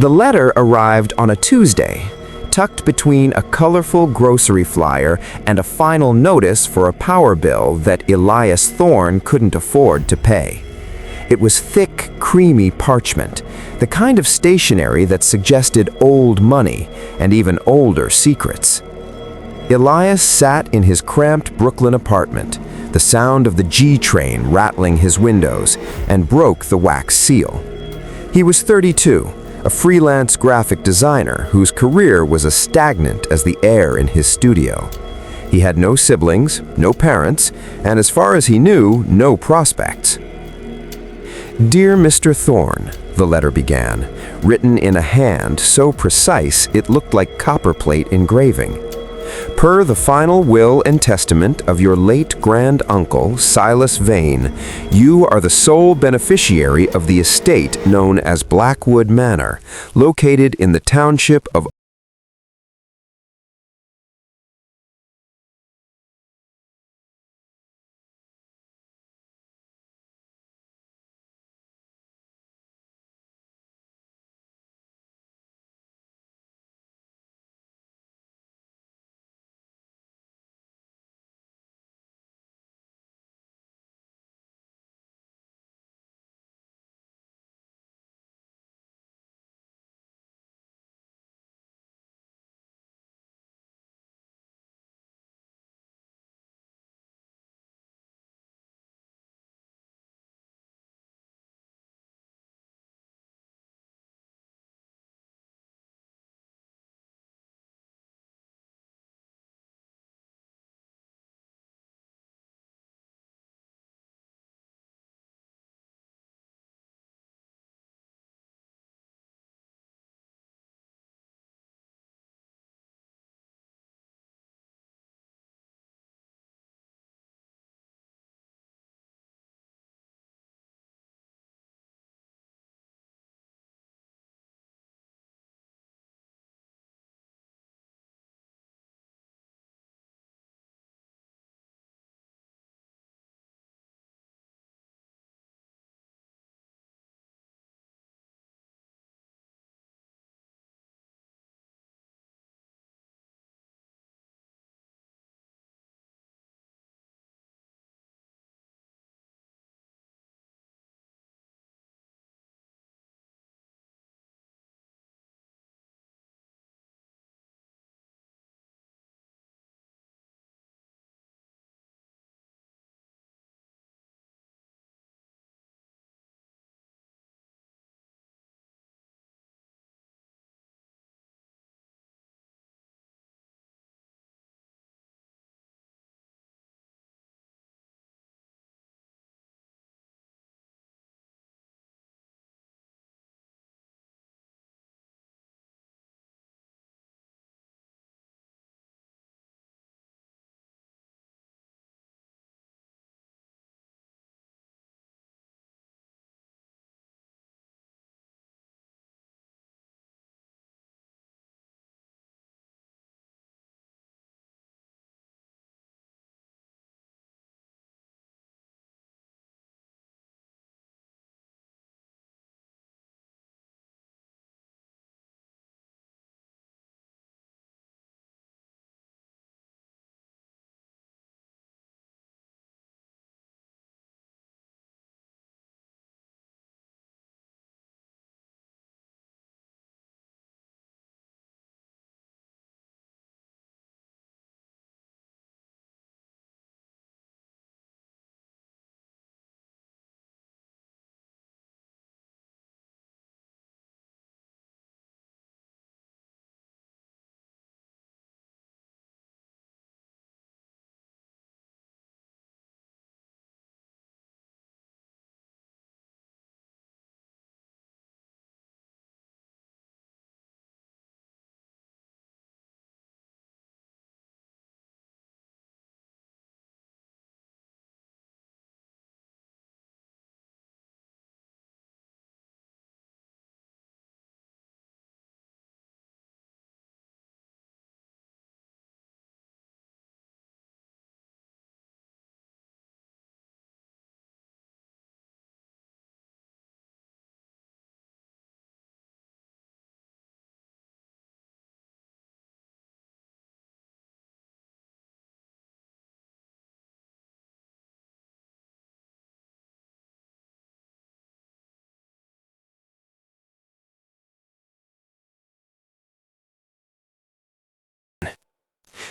The letter arrived on a Tuesday, tucked between a colorful grocery flyer and a final notice for a power bill that Elias Thorne couldn't afford to pay. It was thick, creamy parchment, the kind of stationery that suggested old money and even older secrets. Elias sat in his cramped Brooklyn apartment, the sound of the G train rattling his windows, and broke the wax seal. He was 32, a freelance graphic designer whose career was as stagnant as the air in his studio. He had no siblings, no parents, and as far as he knew, no prospects. "Dear Mr. Thorne," the letter began, written in a hand so precise it looked like copperplate engraving. "Per the final will and testament of your late grand uncle, Silas Vane, you are the sole beneficiary of the estate known as Blackwood Manor, located in the township of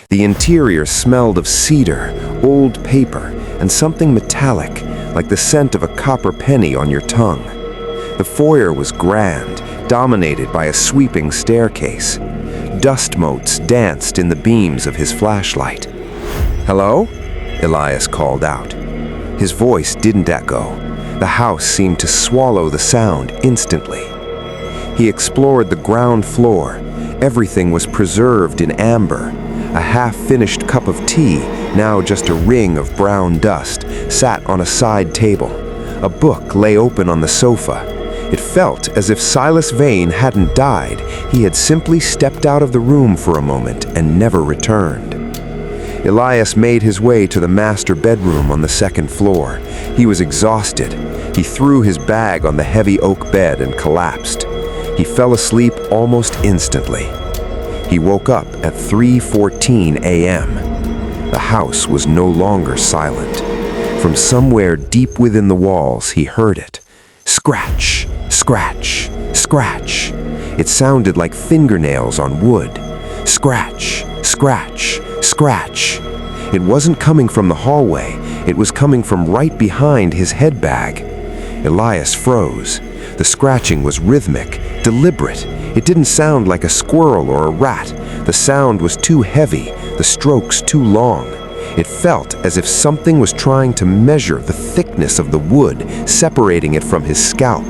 The interior smelled of cedar, old paper, and something metallic, like the scent of a copper penny on your tongue. The foyer was grand, dominated by a sweeping staircase. Dust motes danced in the beams of his flashlight. "Hello?" Elias called out. His voice didn't echo. The house seemed to swallow the sound instantly. He explored the ground floor. Everything was preserved in amber. A half-finished cup of tea, now just a ring of brown dust, sat on a side table. A book lay open on the sofa. It felt as if Silas Vane hadn't died. He had simply stepped out of the room for a moment and never returned. Elias made his way to the master bedroom on the second floor. He was exhausted. He threw his bag on the heavy oak bed and collapsed. He fell asleep almost instantly. He woke up at 3:14 a.m. The house was no longer silent. From somewhere deep within the walls, he heard it. Scratch, scratch, scratch. It sounded like fingernails on wood. Scratch, scratch, scratch. It wasn't coming from the hallway. It was coming from right behind his head bag. Elias froze. The scratching was rhythmic, deliberate. It didn't sound like a squirrel or a rat. The sound was too heavy, the strokes too long. It felt as if something was trying to measure the thickness of the wood, separating it from his scalp.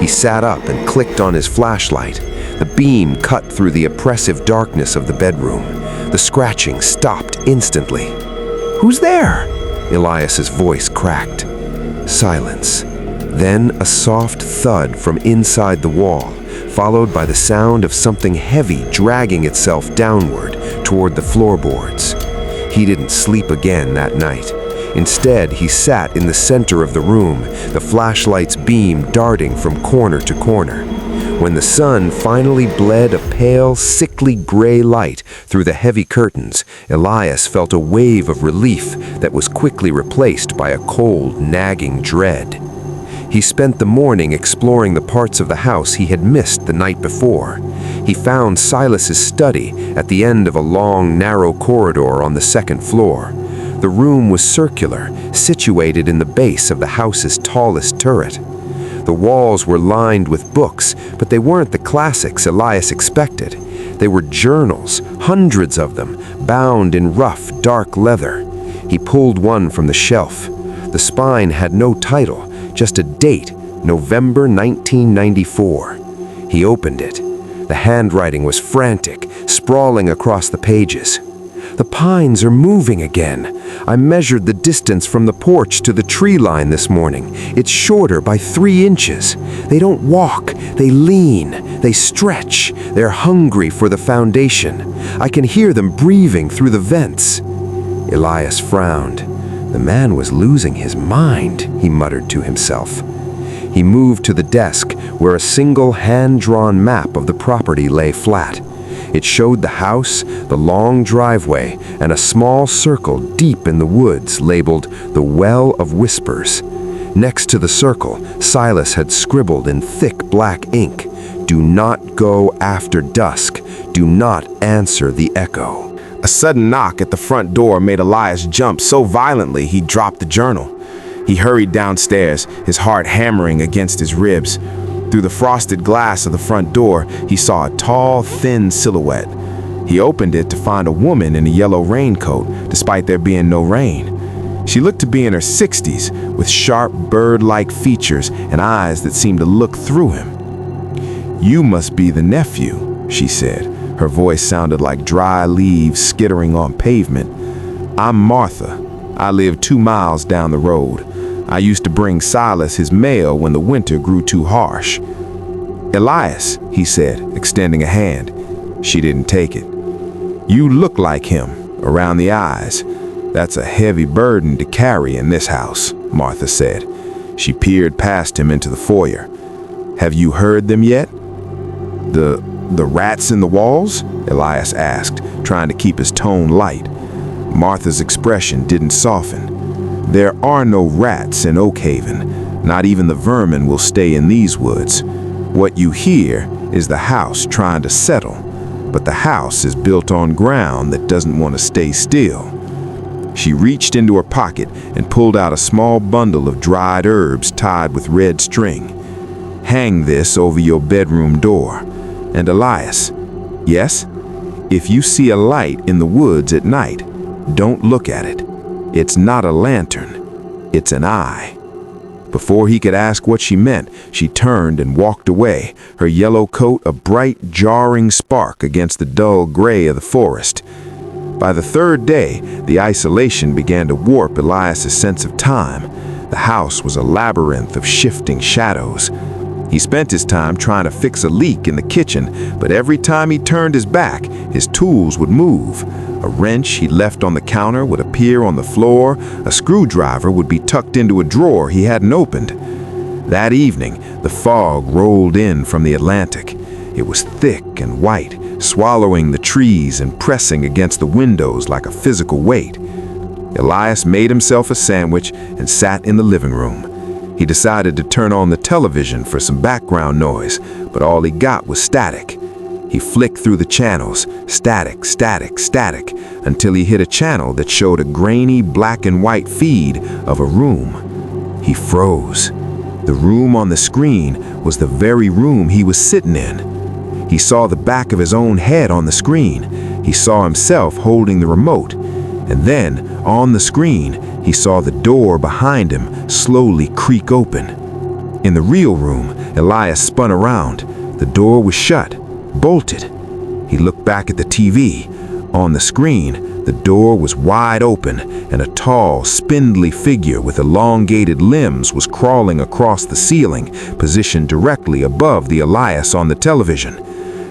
He sat up and clicked on his flashlight. The beam cut through the oppressive darkness of the bedroom. The scratching stopped instantly. "Who's there?" Elias's voice cracked. Silence. Then a soft thud from inside the wall, followed by the sound of something heavy dragging itself downward toward the floorboards. He didn't sleep again that night. Instead, he sat in the center of the room, the flashlight's beam darting from corner to corner. When the sun finally bled a pale, sickly gray light through the heavy curtains, Elias felt a wave of relief that was quickly replaced by a cold, nagging dread. He spent the morning exploring the parts of the house he had missed the night before. He found Silas's study at the end of a long, narrow corridor on the second floor. The room was circular, situated in the base of the house's tallest turret. The walls were lined with books, but they weren't the classics Elias expected. They were journals, hundreds of them, bound in rough, dark leather. He pulled one from the shelf. The spine had no title, just a date, November 1994. He opened it. The handwriting was frantic, sprawling across the pages. "The pines are moving again. I measured the distance from the porch to the tree line this morning. It's shorter by 3 inches. They don't walk, they lean, they stretch. They're hungry for the foundation. I can hear them breathing through the vents." Elias frowned. The man was losing his mind, he muttered to himself. He moved to the desk where a single hand-drawn map of the property lay flat. It showed the house, the long driveway, and a small circle deep in the woods labeled the Well of Whispers. Next to the circle, Silas had scribbled in thick black ink, "Do not go after dusk. Do not answer the echo." A sudden knock at the front door made Elias jump so violently he dropped the journal. He hurried downstairs, his heart hammering against his ribs. Through the frosted glass of the front door, he saw a tall, thin silhouette. He opened it to find a woman in a yellow raincoat, despite there being no rain. She looked to be in her 60s, with sharp, bird-like features and eyes that seemed to look through him. "You must be the nephew," she said. Her voice sounded like dry leaves skittering on pavement. "I'm Martha. I live 2 miles down the road. I used to bring Silas his mail when the winter grew too harsh." "Elias," he said, extending a hand. She didn't take it. "You look like him, around the eyes. That's a heavy burden to carry in this house," Martha said. She peered past him into the foyer. "Have you heard them yet?" The rats in the walls?" Elias asked, trying to keep his tone light. Martha's expression didn't soften. "There are no rats in Oakhaven. Not even the vermin will stay in these woods. What you hear is the house trying to settle. but the house is built on ground that doesn't want to stay still. She reached into her pocket and pulled out a small bundle of dried herbs tied with red string. Hang this over your bedroom door. And Elias, yes, if you see a light in the woods at night, don't look at it. It's not a lantern, it's an eye. Before he could ask what she meant, she turned and walked away, her yellow coat a bright, jarring spark against the dull gray of the forest. By the third day, the isolation began to warp Elias's sense of time. The house was a labyrinth of shifting shadows. He spent his time trying to fix a leak in the kitchen, but every time he turned his back, his tools would move. A wrench he left on the counter would appear on the floor, a screwdriver would be tucked into a drawer he hadn't opened. That evening, the fog rolled in from the Atlantic. It was thick and white, swallowing the trees and pressing against the windows like a physical weight. Elias made himself a sandwich and sat in the living room. He decided to turn on the television for some background noise, but all he got was static. He flicked through the channels, static, static, static, until he hit a channel that showed a grainy black and white feed of a room. He froze. The room on the screen was the very room he was sitting in. He saw the back of his own head on the screen. He saw himself holding the remote. And then, on the screen, he saw the door behind him slowly creak open. In the real room, Elias spun around. The door was shut, bolted. He looked back at the TV. On the screen, the door was wide open, and a tall, spindly figure with elongated limbs was crawling across the ceiling, positioned directly above the Elias on the television.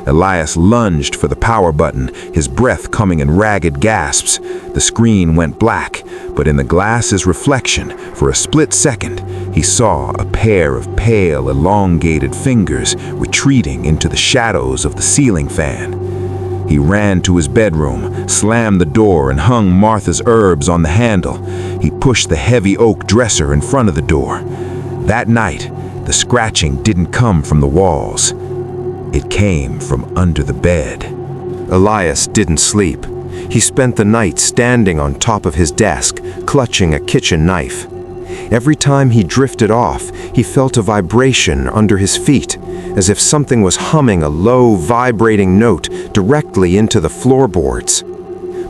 Elias lunged for the power button, his breath coming in ragged gasps. The screen went black, but in the glass's reflection, for a split second, he saw a pair of pale, elongated fingers retreating into the shadows of the ceiling fan. He ran to his bedroom, slammed the door, and hung Martha's herbs on the handle. He pushed the heavy oak dresser in front of the door. That night, the scratching didn't come from the walls. It came from under the bed. Elias didn't sleep. He spent the night standing on top of his desk, clutching a kitchen knife. Every time he drifted off, he felt a vibration under his feet, as if something was humming a low, vibrating note directly into the floorboards.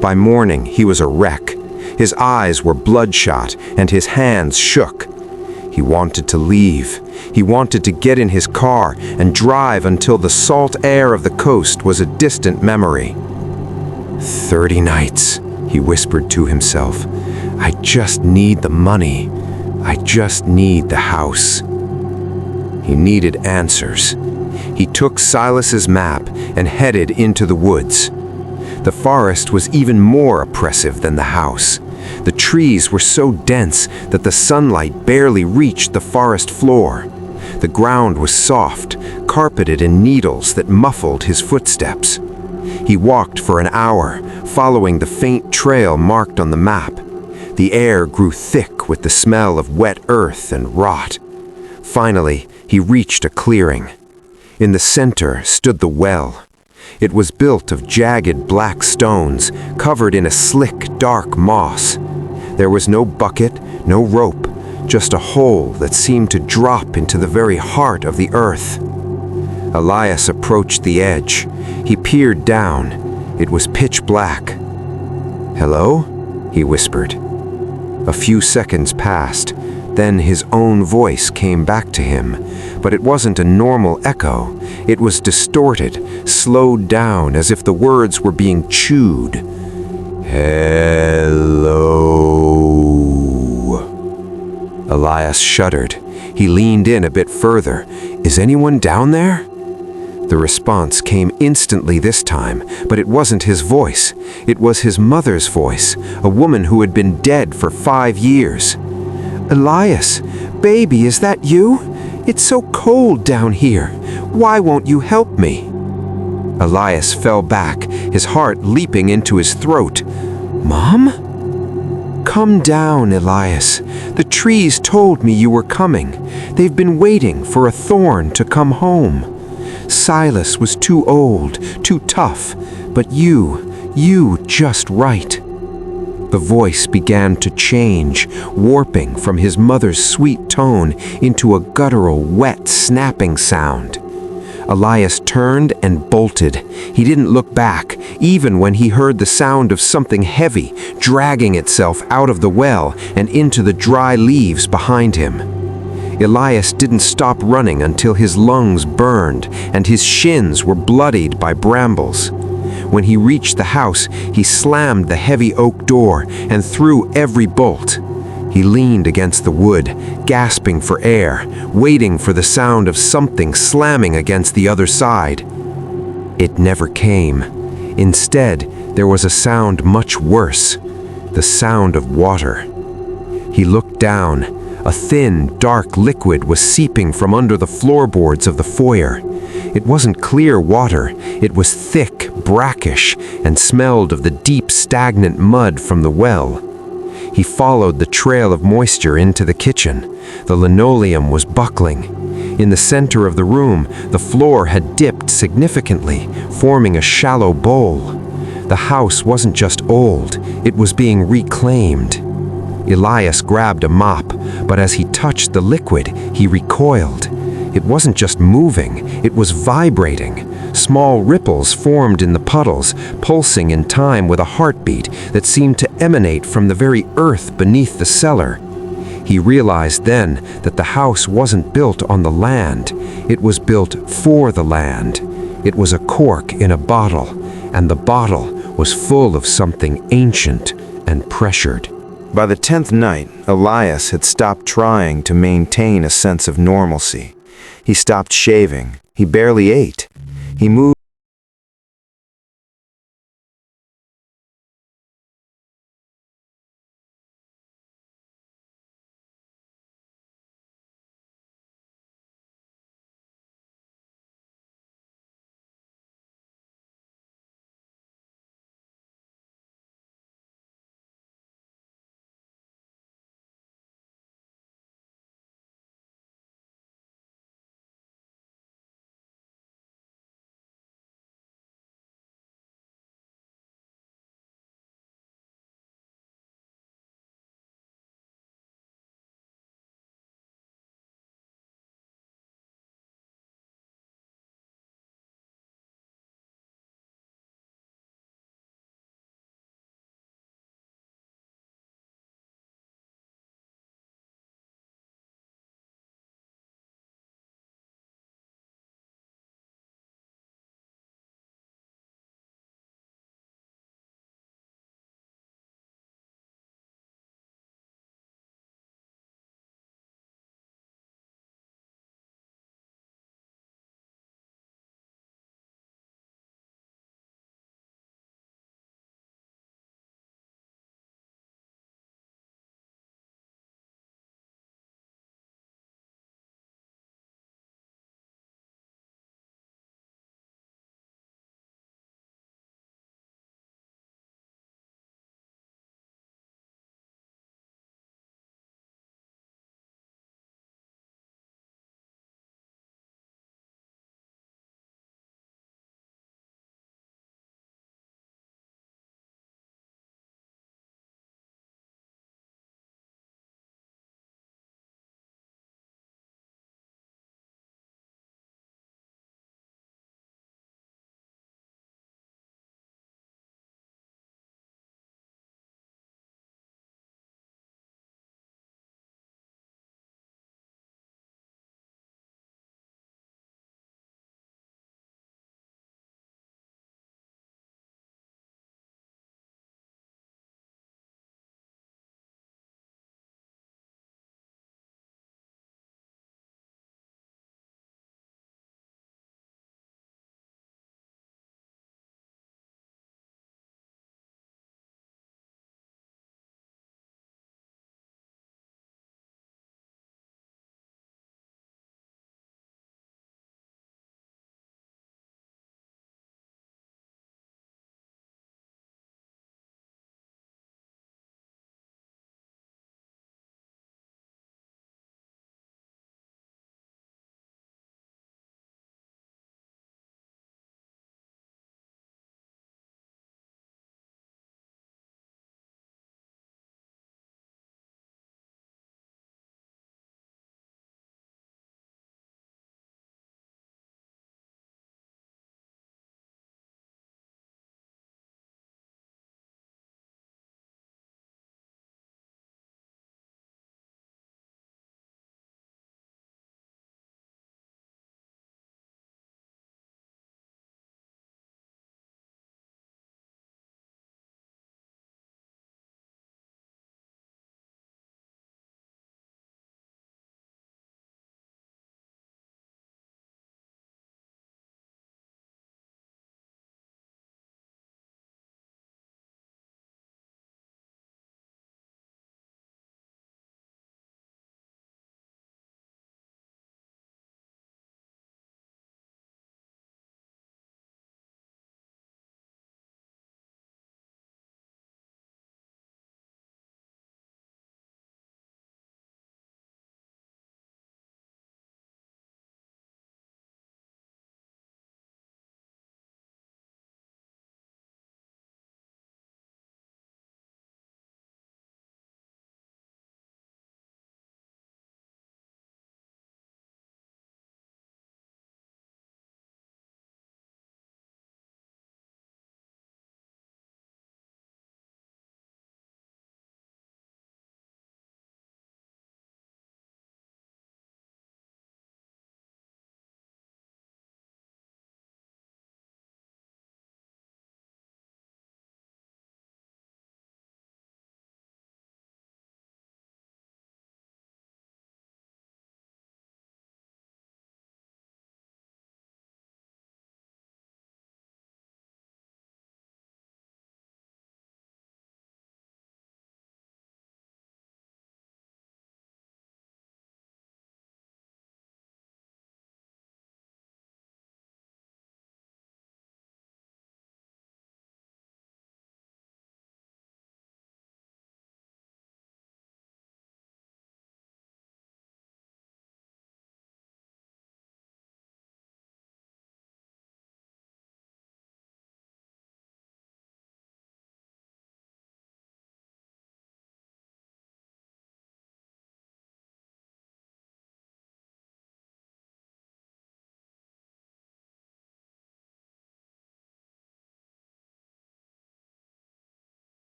By morning, he was a wreck. His eyes were bloodshot, and his hands shook. He wanted to leave. He wanted to get in his car and drive until the salt air of the coast was a distant memory. 30 nights, he whispered to himself. I just need the money. I just need the house. He needed answers. He took Silas's map and headed into the woods. The forest was even more oppressive than the house. The trees were so dense that the sunlight barely reached the forest floor. The ground was soft, carpeted in needles that muffled his footsteps. He walked for an hour, following the faint trail marked on the map. The air grew thick with the smell of wet earth and rot. Finally, he reached a clearing. In the center stood the well. It was built of jagged black stones, covered in a slick, dark moss. There was no bucket, no rope, just a hole that seemed to drop into the very heart of the earth. Elias approached the edge. He peered down. It was pitch black. "Hello?" he whispered. A few seconds passed. Then his own voice came back to him, but it wasn't a normal echo. It was distorted, slowed down, as if the words were being chewed. "Hello." Elias shuddered. He leaned in a bit further. "Is anyone down there?" The response came instantly this time, but it wasn't his voice. It was his mother's voice, a woman who had been dead for 5 years. "Elias, baby, is that you? It's so cold down here. Why won't you help me?" Elias fell back, his heart leaping into his throat. "Mom?" "Come down, Elias. The trees told me you were coming. They've been waiting for a thorn to come home. Silas was too old, too tough, but you just right. The voice began to change, warping from his mother's sweet tone into a guttural, wet, snapping sound. Elias turned and bolted. He didn't look back, even when he heard the sound of something heavy dragging itself out of the well and into the dry leaves behind him. Elias didn't stop running until his lungs burned and his shins were bloodied by brambles. When he reached the house, he slammed the heavy oak door and threw every bolt. He leaned against the wood, gasping for air, waiting for the sound of something slamming against the other side. It never came. Instead, there was a sound much worse, the sound of water. He looked down. A thin, dark liquid was seeping from under the floorboards of the foyer. It wasn't clear water. It was thick, brackish, and smelled of the deep, stagnant mud from the well. He followed the trail of moisture into the kitchen. The linoleum was buckling. In the center of the room, the floor had dipped significantly, forming a shallow bowl. The house wasn't just old, it was being reclaimed. Elias grabbed a mop, but as he touched the liquid, he recoiled. It wasn't just moving, it was vibrating. Small ripples formed in the puddles, pulsing in time with a heartbeat that seemed to emanate from the very earth beneath the cellar. He realized then that the house wasn't built on the land, it was built for the land. It was a cork in a bottle, and the bottle was full of something ancient and pressured. By the 10th night, Elias had stopped trying to maintain a sense of normalcy. He stopped shaving. He barely ate. He moved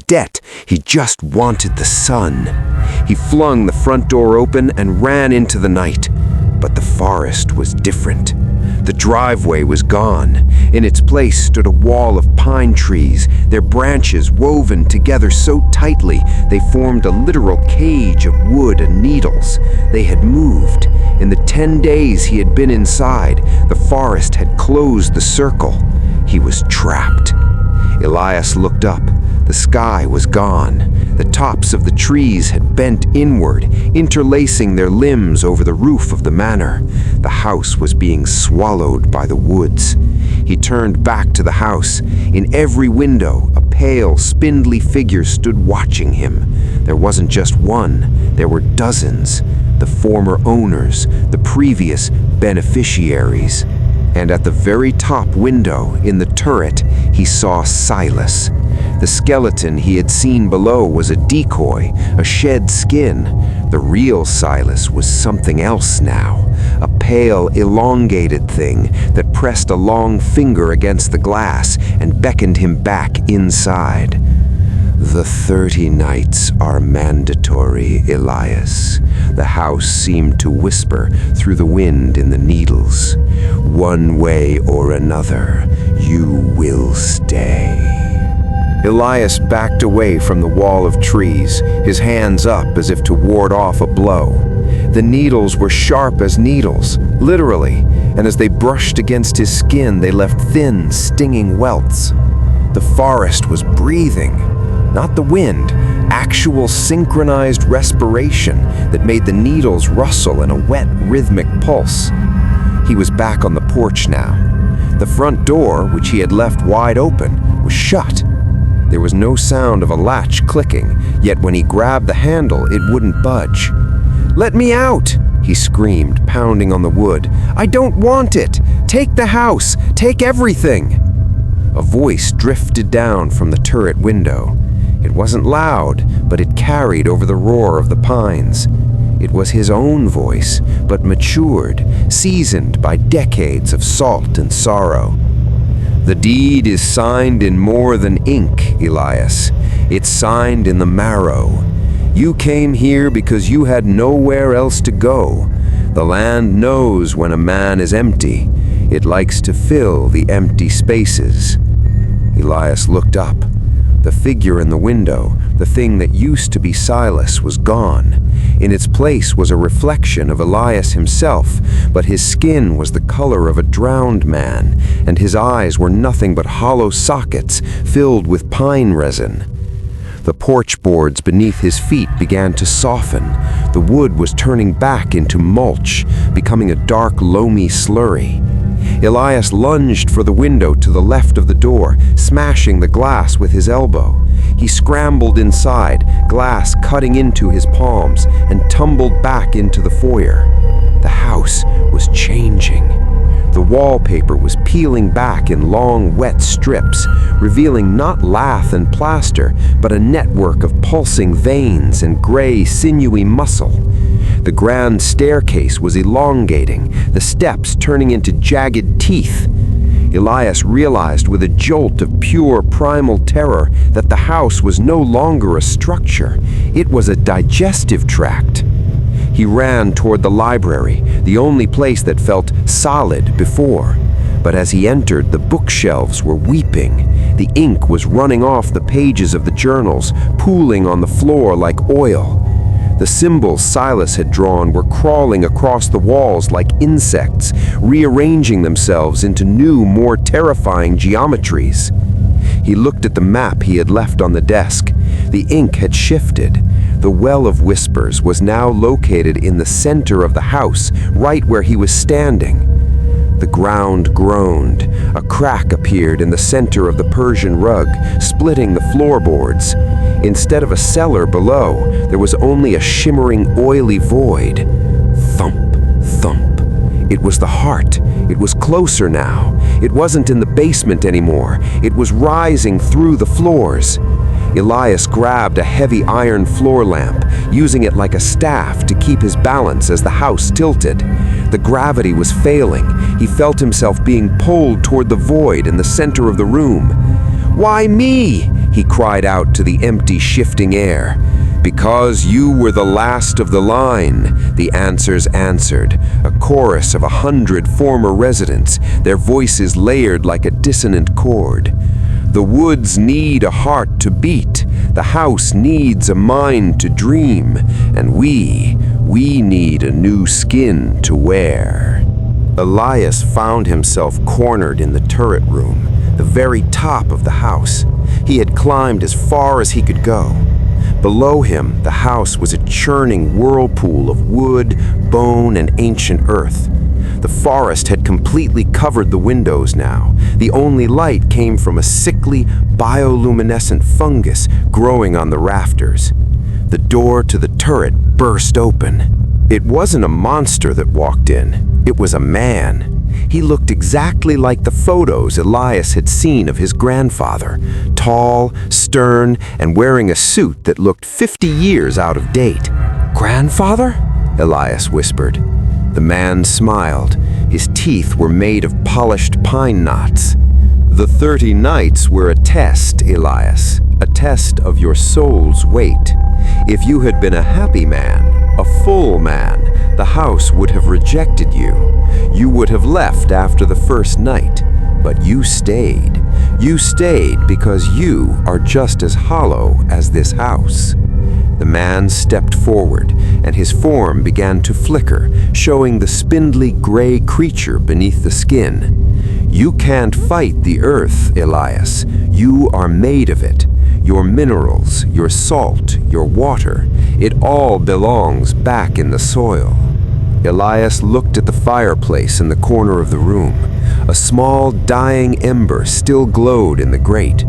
debt. He just wanted the sun. He flung the front door open and ran into the night. But the forest was different. The driveway was gone. In its place stood a wall of pine trees, their branches woven together so tightly they formed a literal cage of wood and needles. They had moved. In the 10 days he had been inside, the forest had closed the circle. He was trapped. Elias looked up. The sky was gone. The tops of the trees had bent inward, interlacing their limbs over the roof of the manor. The house was being swallowed by the woods. He turned back to the house. In every window, a pale, spindly figure stood watching him. There wasn't just one, there were dozens. The former owners, the previous beneficiaries. And at the very top window, in the turret, he saw Silas. The skeleton he had seen below was a decoy, a shed skin. The real Silas was something else now, a pale, elongated thing that pressed a long finger against the glass and beckoned him back inside. The 30 nights are mandatory, Elias. The house seemed to whisper through the wind in the needles. One way or another, you will stay. Elias backed away from the wall of trees, his hands up as if to ward off a blow. The needles were sharp as needles, literally, and as they brushed against his skin, they left thin, stinging welts. The forest was breathing. Not the wind, actual synchronized respiration that made the needles rustle in a wet, rhythmic pulse. He was back on the porch now. The front door, which he had left wide open, was shut. There was no sound of a latch clicking, yet when he grabbed the handle, it wouldn't budge. "Let me out!" he screamed, pounding on the wood. "I don't want it! Take the house! Take everything!" A voice drifted down from the turret window. It wasn't loud, but it carried over the roar of the pines. It was his own voice, but matured, seasoned by decades of salt and sorrow. "The deed is signed in more than ink, Elias. It's signed in the marrow. You came here because you had nowhere else to go. The land knows when a man is empty. It likes to fill the empty spaces." Elias looked up. The figure in the window, the thing that used to be Silas, was gone. In its place was a reflection of Elias himself, but his skin was the color of a drowned man, and his eyes were nothing but hollow sockets filled with pine resin. The porch boards beneath his feet began to soften. The wood was turning back into mulch, becoming a dark, loamy slurry. Elias lunged for the window to the left of the door, smashing the glass with his elbow. He scrambled inside, glass cutting into his palms, and tumbled back into the foyer. The house was changing. The wallpaper was peeling back in long, wet strips, revealing not lath and plaster, but a network of pulsing veins and gray, sinewy muscle. The grand staircase was elongating, the steps turning into jagged teeth. Elias realized with a jolt of pure primal terror that the house was no longer a structure. It was a digestive tract. He ran toward the library, the only place that felt solid before. But as he entered, the bookshelves were weeping. The ink was running off the pages of the journals, pooling on the floor like oil. The symbols Silas had drawn were crawling across the walls like insects, rearranging themselves into new, more terrifying geometries. He looked at the map he had left on the desk. The ink had shifted. The Well of Whispers was now located in the center of the house, right where he was standing. The ground groaned. A crack appeared in the center of the Persian rug, splitting the floorboards. Instead of a cellar below, there was only a shimmering, oily void. Thump, thump. It was the heart. It was closer now. It wasn't in the basement anymore. It was rising through the floors. Elias grabbed a heavy iron floor lamp, using it like a staff to keep his balance as the house tilted. The gravity was failing. He felt himself being pulled toward the void in the center of the room. "Why me?" He cried out to the empty, shifting air. "Because you were the last of the line," the answers answered, a chorus of 100 former residents, their voices layered like a dissonant chord. "The woods need a heart to beat, the house needs a mind to dream, and we need a new skin to wear." Elias found himself cornered in the turret room, the very top of the house. He had climbed as far as he could go. Below him, the house was a churning whirlpool of wood, bone, and ancient earth. The forest had completely covered the windows now. The only light came from a sickly, bioluminescent fungus growing on the rafters. The door to the turret burst open. It wasn't a monster that walked in. It was a man. He looked exactly like the photos Elias had seen of his grandfather, tall, stern, and wearing a suit that looked 50 years out of date. "Grandfather?" Elias whispered. The man smiled. His teeth were made of polished pine knots. "The 30 nights were a test, Elias, a test of your soul's weight. If you had been a happy man, a full man, the house would have rejected you. You would have left after the first night, but you stayed. You stayed because you are just as hollow as this house." The man stepped forward, and his form began to flicker, showing the spindly gray creature beneath the skin. "You can't fight the earth, Elias. You are made of it. Your minerals, your salt, your water, it all belongs back in the soil." Elias looked at the fireplace in the corner of the room. A small, dying ember still glowed in the grate.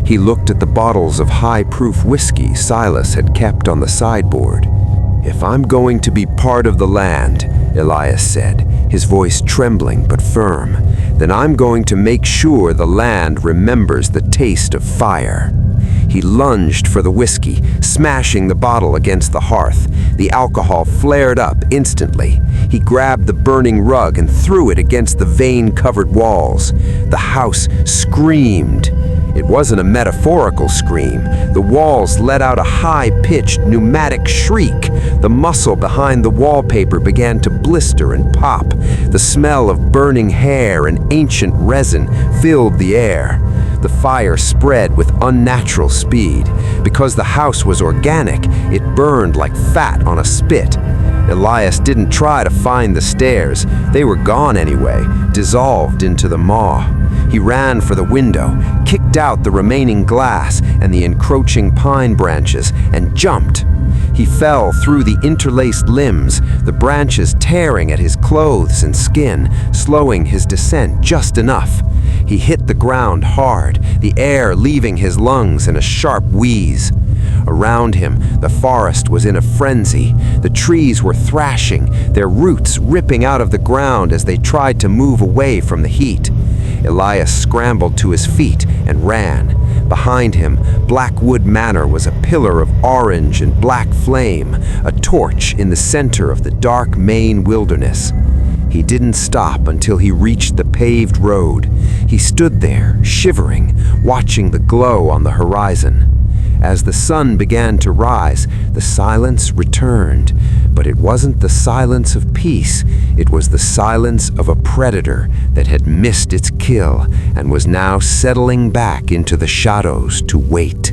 He looked at the bottles of high-proof whiskey Silas had kept on the sideboard. "If I'm going to be part of the land," Elias said, his voice trembling but firm, "then I'm going to make sure the land remembers the taste of fire." He lunged for the whiskey, smashing the bottle against the hearth. The alcohol flared up instantly. He grabbed the burning rug and threw it against the vein-covered walls. The house screamed. It wasn't a metaphorical scream. The walls let out a high-pitched pneumatic shriek. The muscle behind the wallpaper began to blister and pop. The smell of burning hair and ancient resin filled the air. The fire spread with unnatural speed. Because the house was organic, it burned like fat on a spit. Elias didn't try to find the stairs. They were gone anyway, dissolved into the maw. He ran for the window, kicked out the remaining glass and the encroaching pine branches, and jumped. He fell through the interlaced limbs, the branches tearing at his clothes and skin, slowing his descent just enough. He hit the ground hard, the air leaving his lungs in a sharp wheeze. Around him, the forest was in a frenzy. The trees were thrashing, their roots ripping out of the ground as they tried to move away from the heat. Elias scrambled to his feet and ran. Behind him, Blackwood Manor was a pillar of orange and black flame, a torch in the center of the dark Maine wilderness. He didn't stop until he reached the paved road. He stood there, shivering, watching the glow on the horizon. As the sun began to rise, the silence returned, but it wasn't the silence of peace. It was the silence of a predator that had missed its kill and was now settling back into the shadows to wait.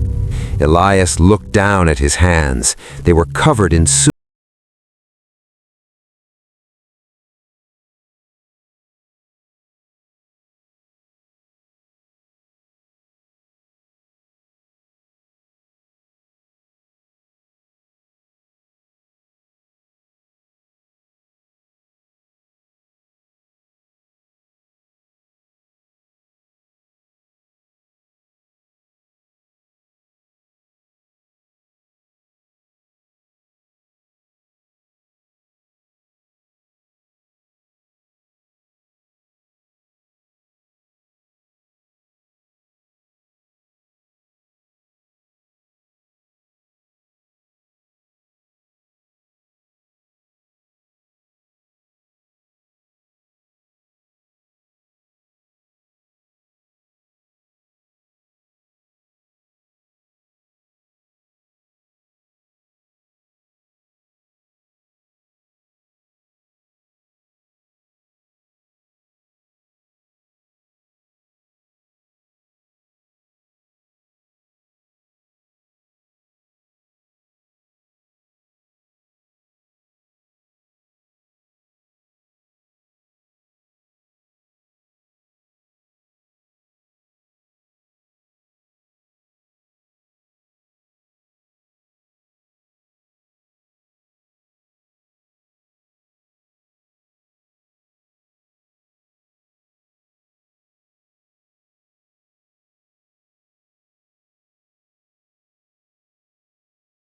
Elias looked down at his hands. They were covered in soot.